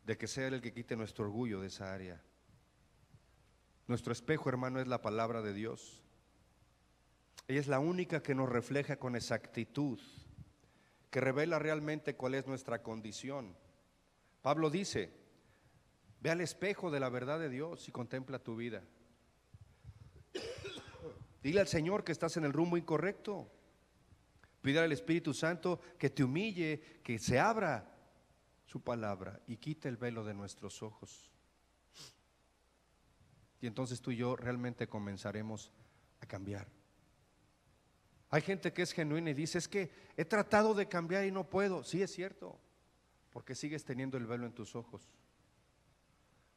de que sea Él el que quite nuestro orgullo de esa área. Nuestro espejo, hermano, es la palabra de Dios. Ella es la única que nos refleja con exactitud, que revela realmente cuál es nuestra condición. Pablo dice: ve al espejo de la verdad de Dios y contempla tu vida. Dile al Señor que estás en el rumbo incorrecto. Pídele al Espíritu Santo que te humille, que se abra su palabra y quite el velo de nuestros ojos. Y entonces tú y yo realmente comenzaremos a cambiar. Hay gente que es genuina y dice, es que he tratado de cambiar y no puedo. Sí, es cierto, porque sigues teniendo el velo en tus ojos,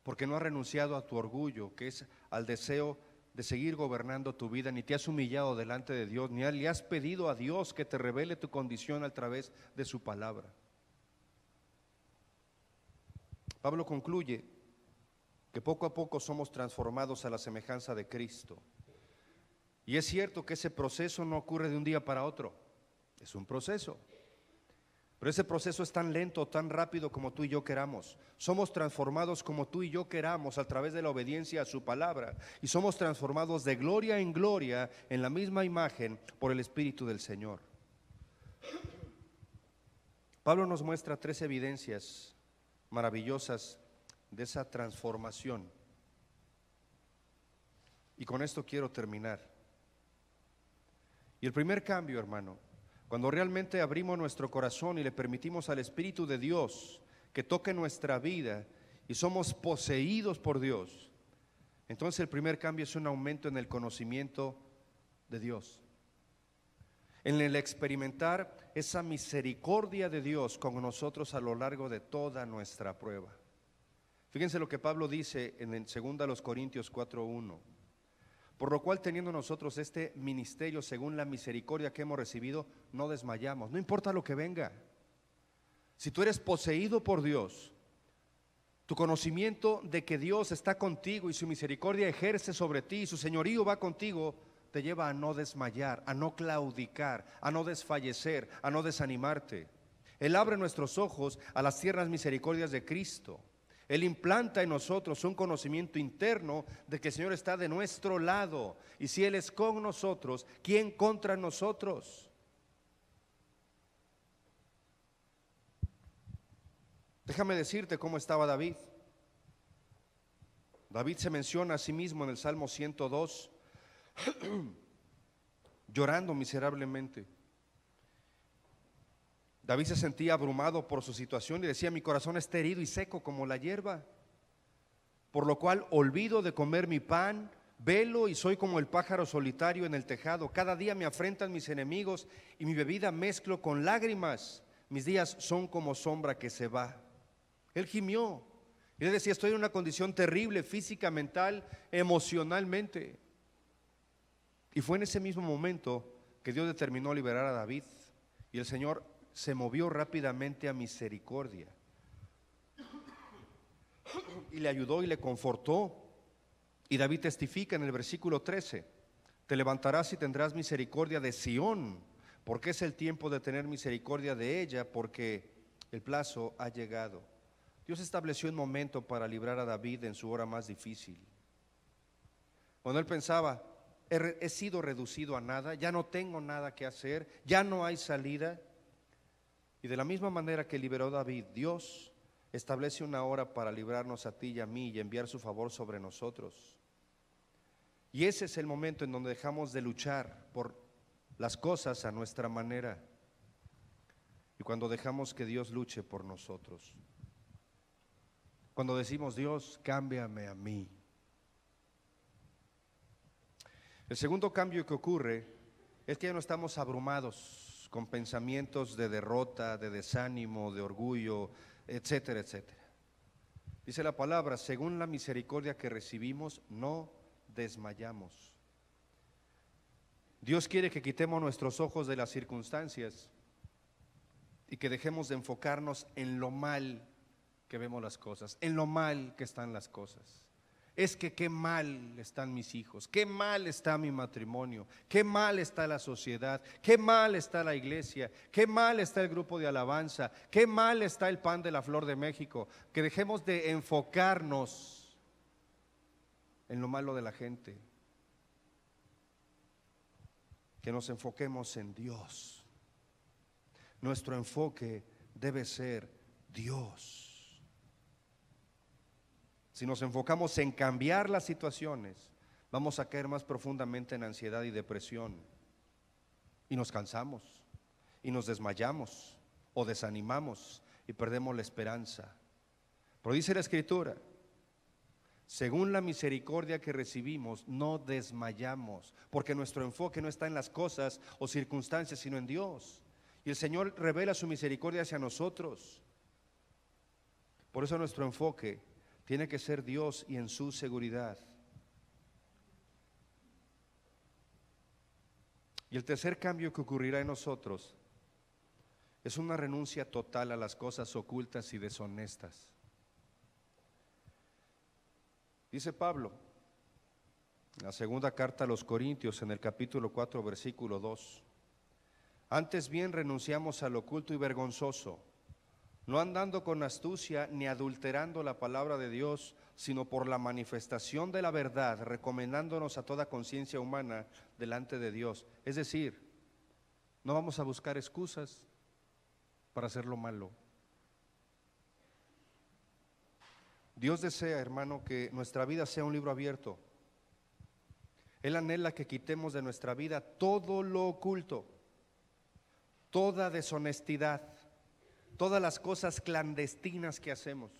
porque no has renunciado a tu orgullo, que es al deseo de seguir gobernando tu vida, ni te has humillado delante de Dios, ni le has pedido a Dios que te revele tu condición a través de su palabra. Pablo concluye que poco a poco somos transformados a la semejanza de Cristo. Y es cierto que ese proceso no ocurre de un día para otro, es un proceso. Pero ese proceso es tan lento, tan rápido como tú y yo queramos. Somos transformados como tú y yo queramos a través de la obediencia a su palabra. Y somos transformados de gloria en gloria en la misma imagen por el Espíritu del Señor. Pablo nos muestra 3 evidencias maravillosas de esa transformación. Y con esto quiero terminar. Y el primer cambio, hermano, cuando realmente abrimos nuestro corazón y le permitimos al Espíritu de Dios que toque nuestra vida y somos poseídos por Dios, entonces el primer cambio es un aumento en el conocimiento de Dios, en el experimentar esa misericordia de Dios con nosotros a lo largo de toda nuestra prueba. Fíjense lo que Pablo dice en 2 Corintios 4:1. Por lo cual, teniendo nosotros este ministerio según la misericordia que hemos recibido, no desmayamos, no importa lo que venga. Si tú eres poseído por Dios, tu conocimiento de que Dios está contigo y su misericordia ejerce sobre ti y su señorío va contigo, te lleva a no desmayar, a no claudicar, a no desfallecer, a no desanimarte. Él abre nuestros ojos a las tiernas misericordias de Cristo. Él implanta en nosotros un conocimiento interno de que el Señor está de nuestro lado. Y si Él es con nosotros, ¿quién contra nosotros? Déjame decirte cómo estaba David. David se menciona a sí mismo en el Salmo 102, llorando miserablemente. David se sentía abrumado por su situación y decía: mi corazón está herido y seco como la hierba, por lo cual olvido de comer mi pan, velo y soy como el pájaro solitario en el tejado. Cada día me afrentan mis enemigos y mi bebida mezclo con lágrimas. Mis días son como sombra que se va. Él gimió y él decía: estoy en una condición terrible, física, mental, emocionalmente. Y fue en ese mismo momento que Dios determinó liberar a David, y el Señor se movió rápidamente a misericordia y le ayudó y le confortó. Y David testifica en el versículo 13: te levantarás y tendrás misericordia de Sión, porque es el tiempo de tener misericordia de ella, porque el plazo ha llegado. Dios estableció un momento para librar a David en su hora más difícil, cuando él pensaba: he sido reducido a nada, ya no tengo nada que hacer, ya no hay salida. Y de la misma manera que liberó a David, Dios establece una hora para librarnos a ti y a mí y enviar su favor sobre nosotros. Y ese es el momento en donde dejamos de luchar por las cosas a nuestra manera, y cuando dejamos que Dios luche por nosotros. Cuando decimos: Dios, cámbiame a mí. El segundo cambio que ocurre es que ya no estamos abrumados con pensamientos de derrota, de desánimo, de orgullo, etcétera, etcétera. Dice la palabra: según la misericordia que recibimos, no desmayamos. Dios quiere que quitemos nuestros ojos de las circunstancias y que dejemos de enfocarnos en lo mal que vemos las cosas, en lo mal que están las cosas. Es que qué mal están mis hijos, qué mal está mi matrimonio, qué mal está la sociedad, qué mal está la iglesia, qué mal está el grupo de alabanza, qué mal está el pan de la Flor de México. Que dejemos de enfocarnos en lo malo de la gente, que nos enfoquemos en Dios. Nuestro enfoque debe ser Dios. Si nos enfocamos en cambiar las situaciones, vamos a caer más profundamente en ansiedad y depresión, y nos cansamos, y nos desmayamos o desanimamos, y perdemos la esperanza. Pero dice la Escritura, según la misericordia que recibimos, no desmayamos, porque nuestro enfoque no está en las cosas o circunstancias, sino en Dios. Y el Señor revela su misericordia hacia nosotros. Por eso nuestro enfoque tiene que ser Dios y en su seguridad. Y el tercer cambio que ocurrirá en nosotros es una renuncia total a las cosas ocultas y deshonestas. Dice Pablo, en la segunda carta a los Corintios, en el capítulo 4, versículo 2, antes bien renunciamos al oculto y vergonzoso, no andando con astucia ni adulterando la palabra de Dios, sino por la manifestación de la verdad, recomendándonos a toda conciencia humana delante de Dios. Es decir, no vamos a buscar excusas para hacer lo malo. Dios desea, hermano, que nuestra vida sea un libro abierto. Él anhela que quitemos de nuestra vida todo lo oculto, toda deshonestidad, todas las cosas clandestinas que hacemos,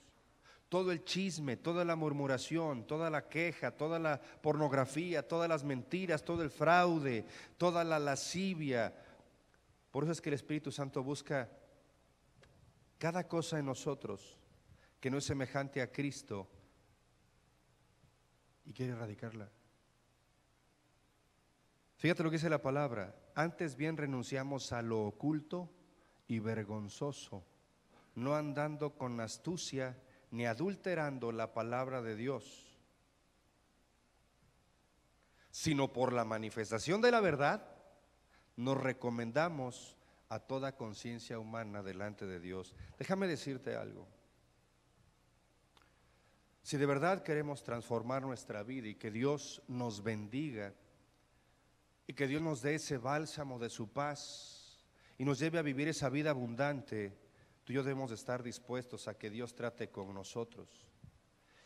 todo el chisme, toda la murmuración, toda la queja, toda la pornografía, todas las mentiras, todo el fraude, toda la lascivia. Por eso es que el Espíritu Santo busca cada cosa en nosotros que no es semejante a Cristo y quiere erradicarla. Fíjate lo que dice la palabra, antes bien renunciamos a lo oculto y vergonzoso, no andando con astucia ni adulterando la palabra de Dios, sino por la manifestación de la verdad, nos recomendamos a toda conciencia humana delante de Dios. Déjame decirte algo. Si de verdad queremos transformar nuestra vida y que Dios nos bendiga y que Dios nos dé ese bálsamo de su paz y nos lleve a vivir esa vida abundante, tú y yo debemos de estar dispuestos a que Dios trate con nosotros.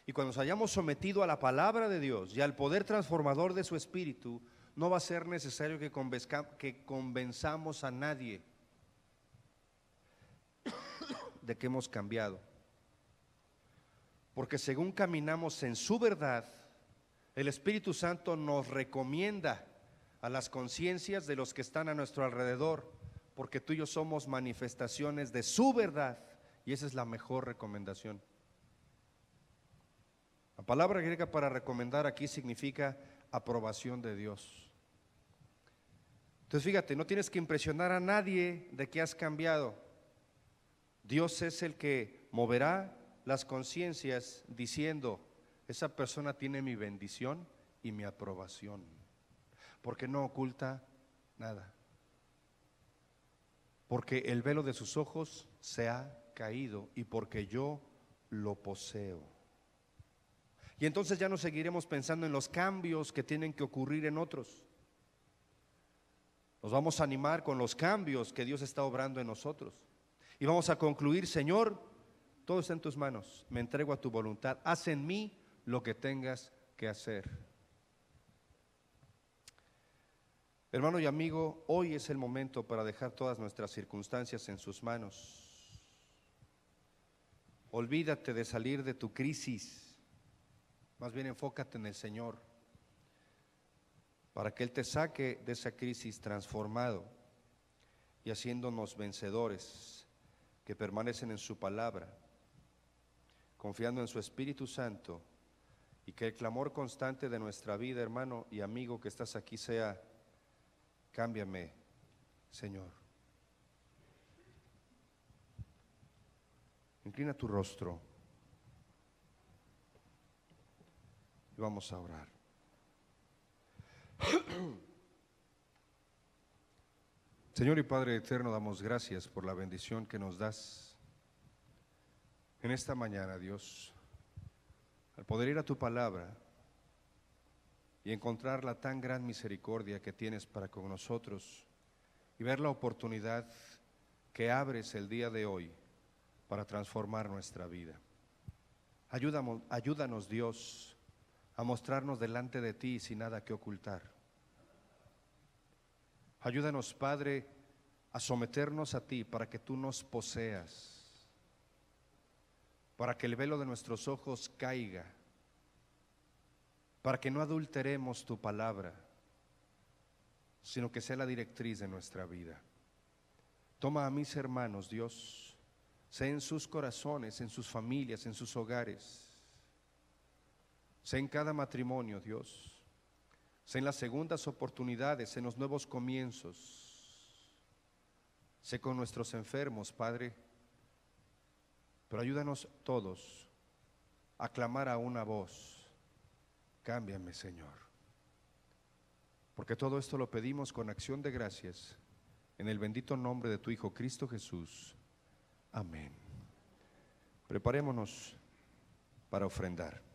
Y cuando nos hayamos sometido a la palabra de Dios y al poder transformador de su Espíritu, no va a ser necesario que convenzamos a nadie de que hemos cambiado. Porque según caminamos en su verdad, el Espíritu Santo nos recomienda a las conciencias de los que están a nuestro alrededor, porque tú y yo somos manifestaciones de su verdad, y esa es la mejor recomendación. La palabra griega para recomendar aquí significa aprobación de Dios. Entonces fíjate, no tienes que impresionar a nadie de que has cambiado. Dios es el que moverá las conciencias diciendo, esa persona tiene mi bendición y mi aprobación, porque no oculta nada, porque el velo de sus ojos se ha caído y porque yo lo poseo. Y entonces ya no seguiremos pensando en los cambios que tienen que ocurrir en otros. Nos vamos a animar con los cambios que Dios está obrando en nosotros. Y vamos a concluir, Señor, todo está en tus manos, me entrego a tu voluntad, haz en mí lo que tengas que hacer. Hermano y amigo, hoy es el momento para dejar todas nuestras circunstancias en sus manos. Olvídate de salir de tu crisis, más bien enfócate en el Señor, para que Él te saque de esa crisis transformado y haciéndonos vencedores que permanecen en su palabra, confiando en su Espíritu Santo, y que el clamor constante de nuestra vida, hermano y amigo que estás aquí, sea: cámbiame, Señor. Inclina tu rostro y vamos a orar. Señor y Padre eterno, damos gracias por la bendición que nos das en esta mañana, Dios, al poder ir a tu palabra y encontrar la tan gran misericordia que tienes para con nosotros y ver la oportunidad que abres el día de hoy para transformar nuestra vida. Ayúdanos, Dios, a mostrarnos delante de ti sin nada que ocultar. Ayúdanos, Padre, a someternos a ti para que tú nos poseas. para que el velo de nuestros ojos caiga, para que no adulteremos tu palabra, sino que sea la directriz de nuestra vida. Toma a mis hermanos, Dios, sea en sus corazones, en sus familias, en sus hogares, sea en cada matrimonio, Dios, sea en las segundas oportunidades, en los nuevos comienzos, sé con nuestros enfermos, Padre, pero ayúdanos todos a clamar a una voz: cámbiame, Señor. Porque todo esto lo pedimos con acción de gracias, en el bendito nombre de tu Hijo Cristo Jesús. Amén. Preparémonos para ofrendar.